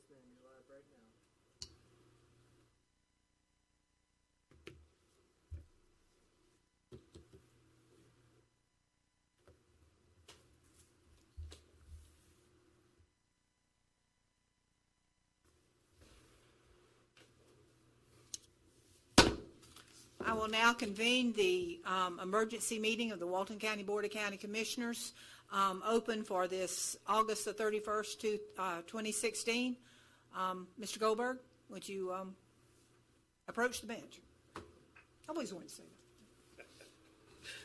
ma'am. You're live right now. I will now convene the emergency meeting of the Walton County Board of County Commissioners, open for this August the 31st, 2016. Mr. Goldberg, would you approach the bench? I always wanted to say that.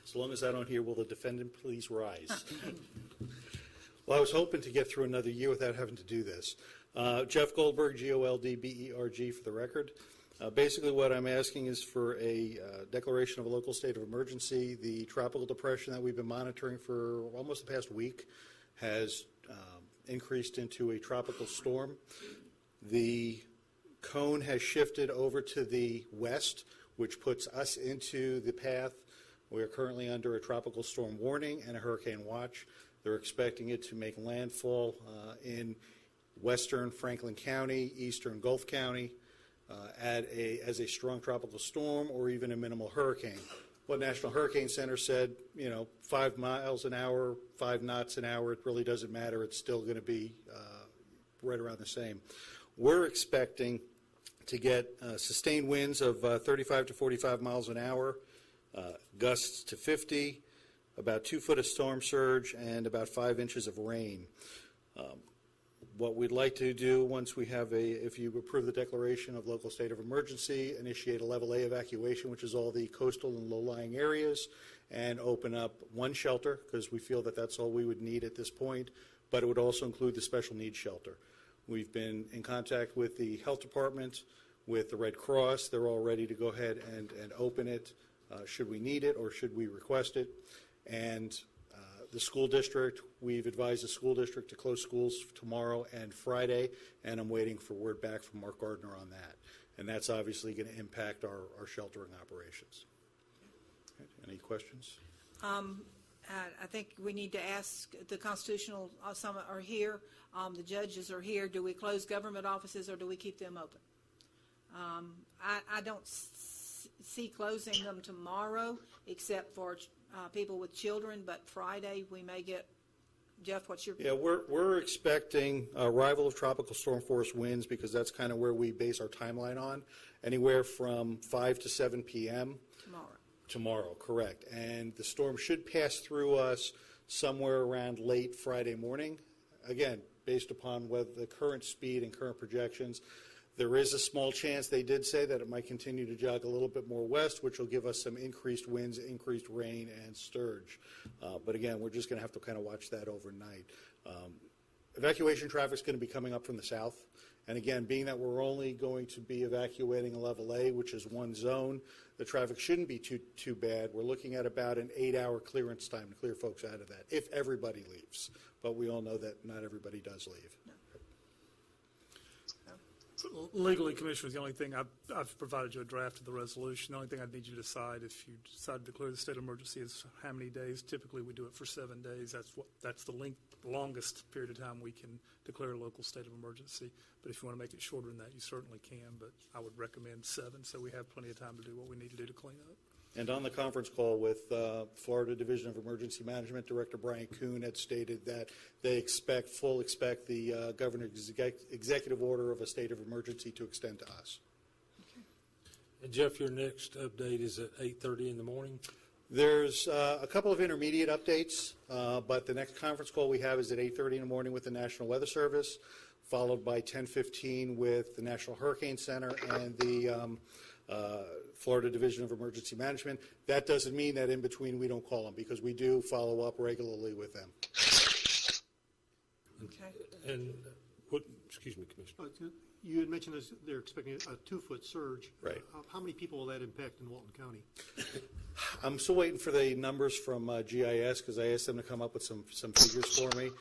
As long as I don't hear, will the defendant please rise? Well, I was hoping to get through another year without having to do this. Jeff Goldberg, Goldberg, for the record. Basically, what I'm asking is for a declaration of a local state of emergency. The tropical depression that we've been monitoring for almost the past week has increased into a tropical storm. The cone has shifted over to the west, which puts us into the path. We are currently under a tropical storm warning and a hurricane watch. They're expecting it to make landfall in western Franklin County, eastern Gulf County, as a strong tropical storm or even a minimal hurricane. What National Hurricane Center said, 5 miles an hour, 5 knots an hour, it really doesn't matter. It's still going to be right around the same. We're expecting to get sustained winds of 35 to 45 miles an hour, gusts to 50, about 2 foot of storm surge, and about 5 inches of rain. What we'd like to do once we have if you approve the declaration of local state of emergency, initiate a level A evacuation, which is all the coastal and low-lying areas, and open up one shelter, because we feel that that's all we would need at this point, but it would also include the special needs shelter. We've been in contact with the health department, with the Red Cross. They're all ready to go ahead and open it should we need it or should we request it. And the school district, we've advised the school district to close schools tomorrow and Friday, and I'm waiting for word back from Mark Gardner on that. And that's obviously going to impact our sheltering operations. Okay. Any questions? I think we need to ask the constitutional, some are here, the judges are here. Do we close government offices or do we keep them open? I don't see closing them tomorrow except for people with children, but Friday we may get, Jeff, what's your... Yeah, we're expecting arrival of tropical storm force winds, because that's kind of where we base our timeline on, anywhere from 5 to 7 p.m. Tomorrow, correct. And the storm should pass through us somewhere around late Friday morning. Again, based upon whether the current speed and current projections. There is a small chance, they did say, that it might continue to jog a little bit more west, which will give us some increased winds, increased rain, and sturge. But again, we're just going to have to kind of watch that overnight. Evacuation traffic is going to be coming up from the south. And again, being that we're only going to be evacuating a level A, which is one zone, the traffic shouldn't be too bad. We're looking at about an 8-hour clearance time to clear folks out of that, if everybody leaves. But we all know that not everybody does leave. No. Legally, Commissioner, the only thing I've provided you a draft of the resolution. The only thing I'd need you to decide if you decide to declare the state of emergency is how many days. Typically, we do it for 7 days. That's the longest period of time we can declare a local state of emergency. But if you want to make it shorter than that, you certainly can. But I would recommend 7, so we have plenty of time to do what we need to do to clean up. And on the conference call with Florida Division of Emergency Management, Director Brian Kuhn had stated that they expect the governor's executive order of a state of emergency to extend to us. Okay. And Jeff, your next update is at 8:30 in the morning? There's a couple of intermediate updates, but the next conference call we have is at 8:30 in the morning with the National Weather Service, followed by 10:15 with the National Hurricane Center and the Florida Division of Emergency Management. That doesn't mean that in between we don't call them, because we do follow up regularly with them. Okay. And what, excuse me, Commissioner. You had mentioned they're expecting a 2-foot surge. Right. How many people will that impact in Walton County? I'm still waiting for the numbers from GIS, because I asked them to come up with some figures for me.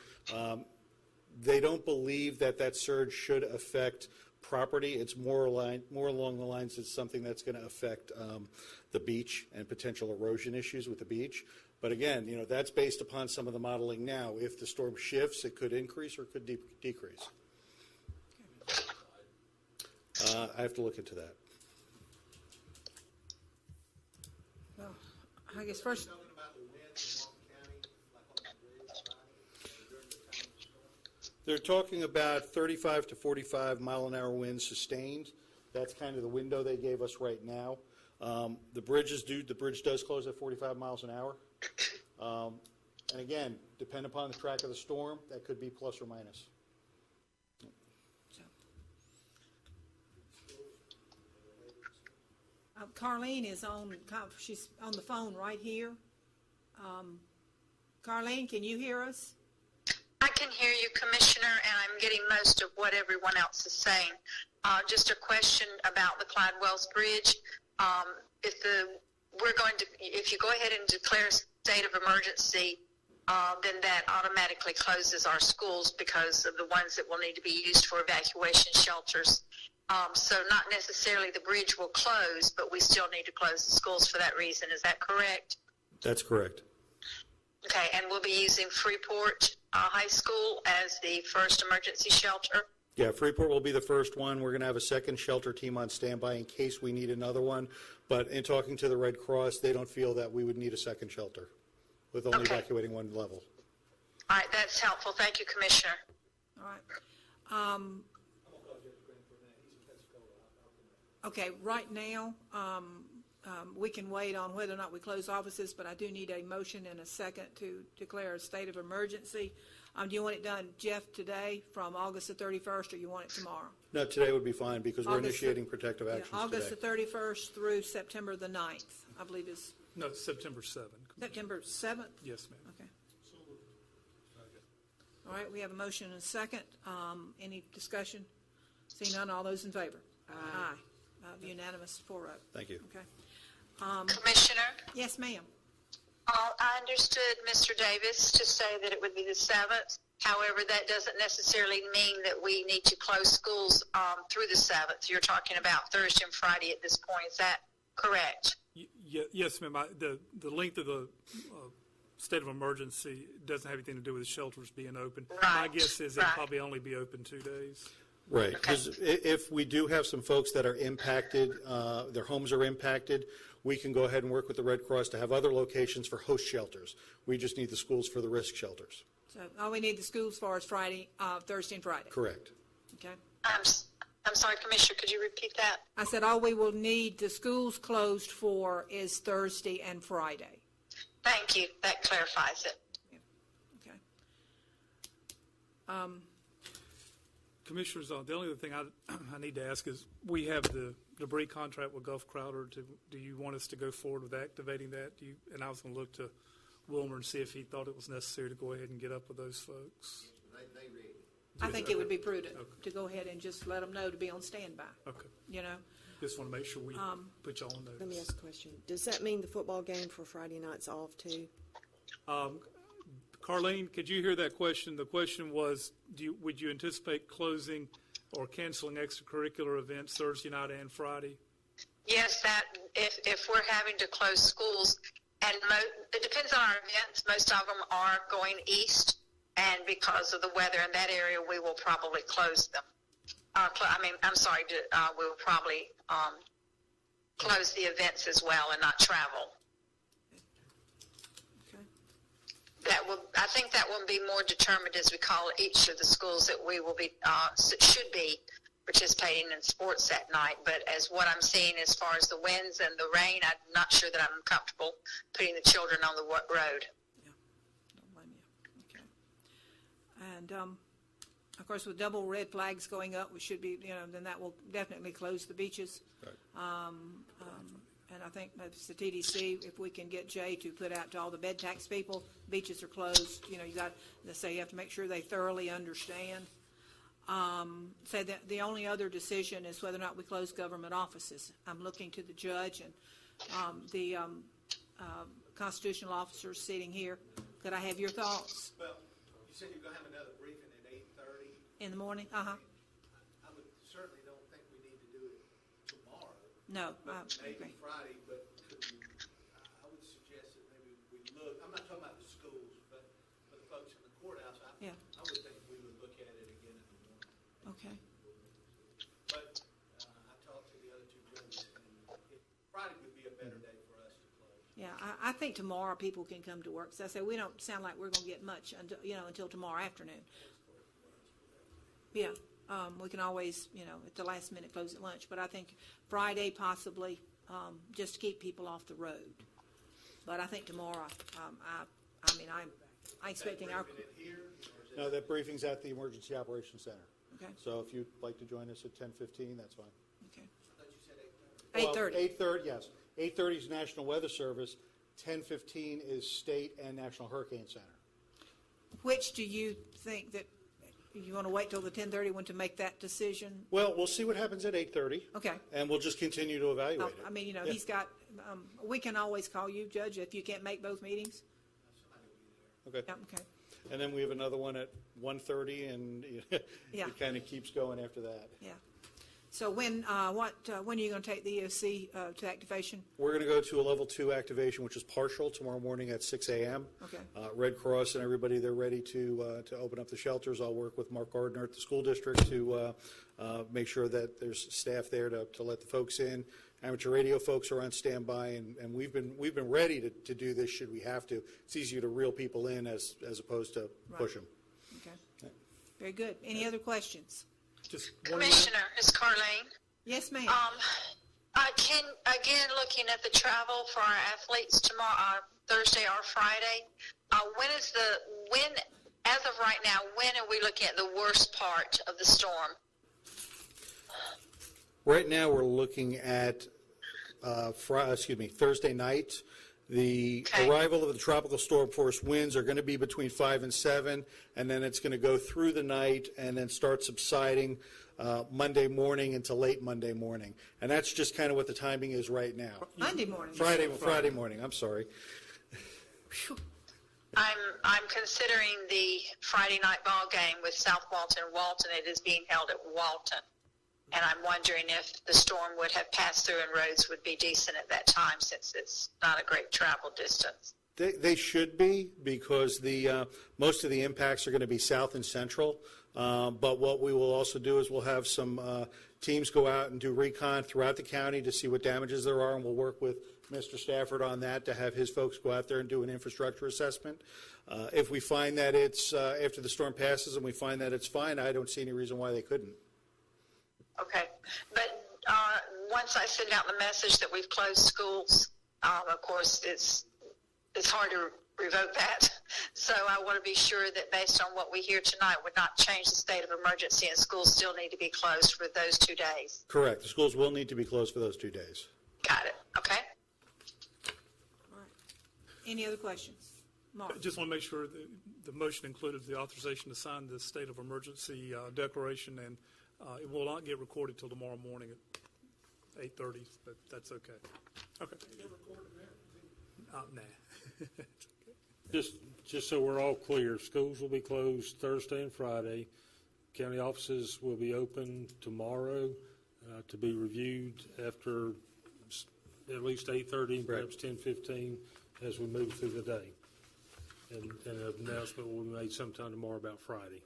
They don't believe that surge should affect property. It's more along the lines of something that's going to affect the beach and potential erosion issues with the beach. But again, that's based upon some of the modeling now. If the storm shifts, it could increase or it could decrease. I have to look into that. Well, I guess first, Talking about the winds in Walton County, like on the bridge, right, during the time of the storm? They're talking about 35 to 45 mile an hour winds sustained. That's kind of the window they gave us right now. The bridge does close at 45 miles an hour. And again, depend upon the track of the storm, that could be plus or minus. Carlene is on, she's on the phone right here. Carlene, can you hear us? I can hear you, Commissioner, and I'm getting most of what everyone else is saying. Just a question about the Clyde Wells Bridge. If you go ahead and declare a state of emergency, then that automatically closes our schools because of the ones that will need to be used for evacuation shelters. So not necessarily the bridge will close, but we still need to close the schools for that reason. Is that correct? That's correct. Okay, and we'll be using Freeport High School as the first emergency shelter? Yeah, Freeport will be the first one. We're going to have a second shelter team on standby in case we need another one. But in talking to the Red Cross, they don't feel that we would need a second shelter with only Okay. evacuating one level. All right, that's helpful. Thank you, Commissioner. All right. Okay, right now, we can wait on whether or not we close offices, but I do need a motion and a second to declare a state of emergency. Do you want it done, Jeff, today from August the 31st, or you want it tomorrow? No, today would be fine because we're August the- initiating protective Yeah, actions August the today. 31st through September the 9th, I believe is No, it's September 7th. September 7th? Yes, ma'am. Okay. All right, we have a motion and a second. Any discussion? See none, all those in favor? Aye. Unanimous, 4-0. Thank you. Okay. Commissioner, Yes, ma'am. I understood Mr. Davis to say that it would be the 7th. However, that doesn't necessarily mean that we need to close schools through the 7th. You're talking about Thursday and Friday at this point. Is that correct? Yes, ma'am. The length of the state of emergency doesn't have anything to do with the shelters being open. My Right, guess is it'll right. probably only be open 2 days. Right, because if we do have some folks that are impacted, their homes are impacted, we can go ahead and work with the Red Cross to have other locations for host shelters. We just need the schools for the risk shelters. So all we need the schools for is Friday, Thursday and Friday. Correct. Okay. I'm sorry, Commissioner, could you repeat that? I said all we will need the schools closed for is Thursday and Friday. Thank you. That clarifies it. Okay. Commissioners, the only other thing I need to ask is, we have the debris contract with Gulf Crowder. Do you want us to go forward with activating that? And I was going to look to Wilmer and see if he thought it was necessary to go ahead and get up with those folks. They ready. I think it would be prudent to go ahead and just let them know to be on standby, Okay. you know? Just want to make sure we put y'all on notice. Let me ask a question. Does that mean the football game for Friday night's off too? Carlene, could you hear that question? The question was, would you anticipate closing or canceling extracurricular events Thursday night and Friday? Yes, that if we're having to close schools, and it depends on our events. Most of them are going east, and because of the weather in that area, we will probably close them. We will probably close the events as well and not travel. Okay. I think that will be more determined as we call each of the schools that we will be should be participating in sports that night. But as what I'm seeing as far as the winds and the rain, I'm not sure that I'm comfortable putting the children on the road. Yeah, don't blame you. Okay. And, of course, with double red flags going up, we should be, then that will definitely close the beaches. Right. And I think that's the TDC, if we can get Jay to put out to all the bed tax people, beaches are closed, you have to make sure they thoroughly understand. Say that the only other decision is whether or not we close government offices. I'm looking to the judge and the constitutional officers sitting here. Could I have your thoughts Well, you said you're going to have another briefing at 8:30. in the morning? I would certainly don't think we need to do it tomorrow. No, But I maybe agree. Friday, but I would suggest that maybe we look, I'm not talking about the schools, but for the folks in the courthouse, Yeah. I would think we would look at it again in the morning. Okay. But think tomorrow people can come to work. So I say, we don't sound like we're going to get much until tomorrow afternoon. Yeah, we can always, at the last minute close at lunch. But I think Friday possibly, just to keep people off the road. But I think tomorrow, I'm expecting our. No, that briefing's at the Emergency Operations Center. Okay. So if you'd like to join us at 10:15, that's fine. Okay. I thought you said 8:30. 8:30. 8:30, yes. 8:30 is National Weather Service. 10:15 is State and National Hurricane Center. Which do you think that you want to wait till the 10:30 one to make that decision? Well, we'll see what happens at 8:30. Okay. And we'll just continue to evaluate it. I mean, Yeah. he's got. We can always call you, Judge, if you can't make both meetings. Okay. Yeah, okay. And then we have another one at 1:30, and Yeah. it kind of keeps going after that. Yeah. So when are you going to take the EOC to activation? We're going to go to a level 2 activation, which is partial, tomorrow morning at 6 a.m. Okay. Red Cross and everybody, they're ready to open up the shelters. I'll work with Mark Gardner at the school district to make sure that there's staff there to let the folks in. Amateur radio folks are on standby, and we've been ready to do this should we have to. It's easier to reel people in as opposed to push them. Okay. Very good. Any other questions? Just one Commissioner, it's Carlene. Yes, ma'am. Again, looking at the travel for our athletes tomorrow, Thursday or Friday, as of right now, when are we looking at the worst part of the storm? Right now, we're looking at Thursday night. The Okay. arrival of the tropical storm force winds are going to be between 5 and 7, and then it's going to go through the night and then start subsiding Monday morning into late Monday morning. And that's just kind of what the timing is right now. Monday morning. Friday morning, I'm sorry. I'm considering the Friday night ball game with South Walton. It is being held at Walton. And I'm wondering if the storm would have passed through and roads would be decent at that time, since it's not a great travel distance. They should be, because the most of the impacts are going to be south and central. But what we will also do is we'll have some teams go out and do recon throughout the county to see what damages there are, and we'll work with Mr. Stafford on that to have his folks go out there and do an infrastructure assessment. If we find that it's, after the storm passes and we find that it's fine, I don't see any reason why they couldn't. Okay, but once I send out the message that we've closed schools, of course, it's hard to revoke that. So I want to be sure that based on what we hear tonight would not change the state of emergency, and schools still need to be closed for those 2 days. Correct. The schools will need to be closed for those 2 days. Got it, okay? All right. Any other questions? Mark? Just want to make sure the motion included the authorization to sign the state of emergency declaration, and it will not get recorded till tomorrow morning at 8:30, but that's okay. Okay. Nah. Just so we're all clear, schools will be closed Thursday and Friday. County offices will be open tomorrow to be reviewed after at least 8:30, perhaps 10:15, as we move through the day. And an announcement will be made sometime tomorrow about Friday.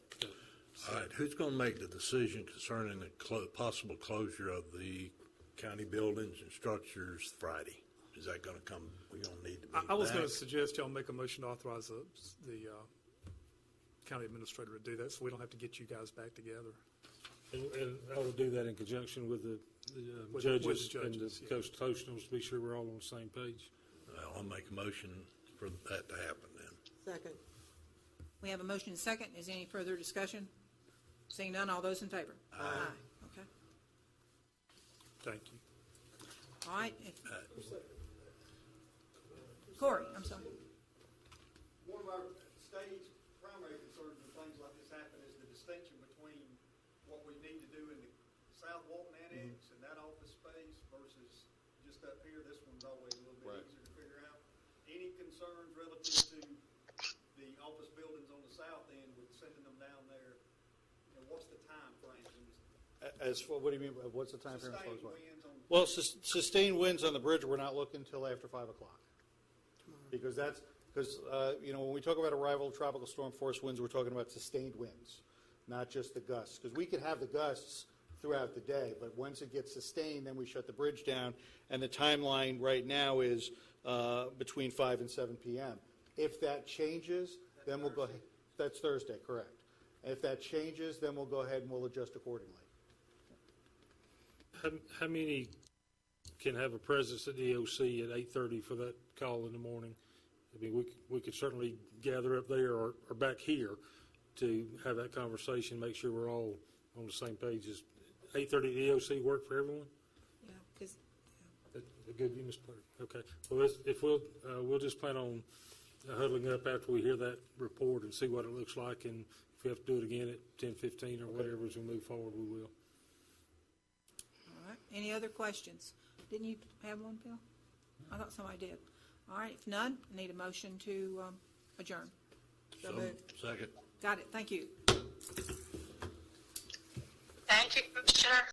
All right, who's going to make the decision concerning the possible closure of the county buildings and structures Friday? Is that going to come, we're going to need to meet I was going to that? suggest y'all make a motion to authorize the county administrator to do that, so we don't have to get you guys back together. And I will do that in conjunction with the With judges the and judges, the constitutionals to be sure we're all on the same page. Well, I'll make a motion for that to happen then. Second. We have a motion and a second. Is there any further discussion? Seeing none, all those in favor? Aye. Okay. Thank you. All right. Corey, I'm sorry. One of our state's primary concerns when things like this happen is the distinction between what we need to do in the South Walton Annex and that office space versus just up here. This one's always a little bit easier to figure out. Any concerns relative to the office buildings on the south end with sending them down there? And what's the time frame? What do you mean, what's the time frame? Sustained winds on Well, sustained winds on the bridge, we're not looking until after 5 o'clock. Because when we talk about arrival of tropical storm force winds, we're talking about sustained winds, not just the gusts. Because we could have the gusts throughout the day, but once it gets sustained, then we shut the bridge down. And the timeline right now is between 5 and 7 p.m. If that changes, then we'll go ahead. That's Thursday, correct. If that changes, then we'll go ahead and we'll adjust accordingly. How many can have a presence at the EOC at 8:30 for that call in the morning? I mean, we could certainly gather up there or back here to have that conversation, make sure we're all on the same page. Is 8:30 at the EOC work for everyone? Yeah, 'cause- Good, you, Mr. Clerk. Okay. Well, if we'll just plan on huddling up after we hear that report and see what it looks like, and if we have to do it again at 10:15 or whatever as we move forward, we will. All right. Any other questions? Didn't you have one, Bill? I thought somebody did. All right. If none, I need a motion to adjourn. So moved. Second. Got it. Thank you. Thank you, Commissioner.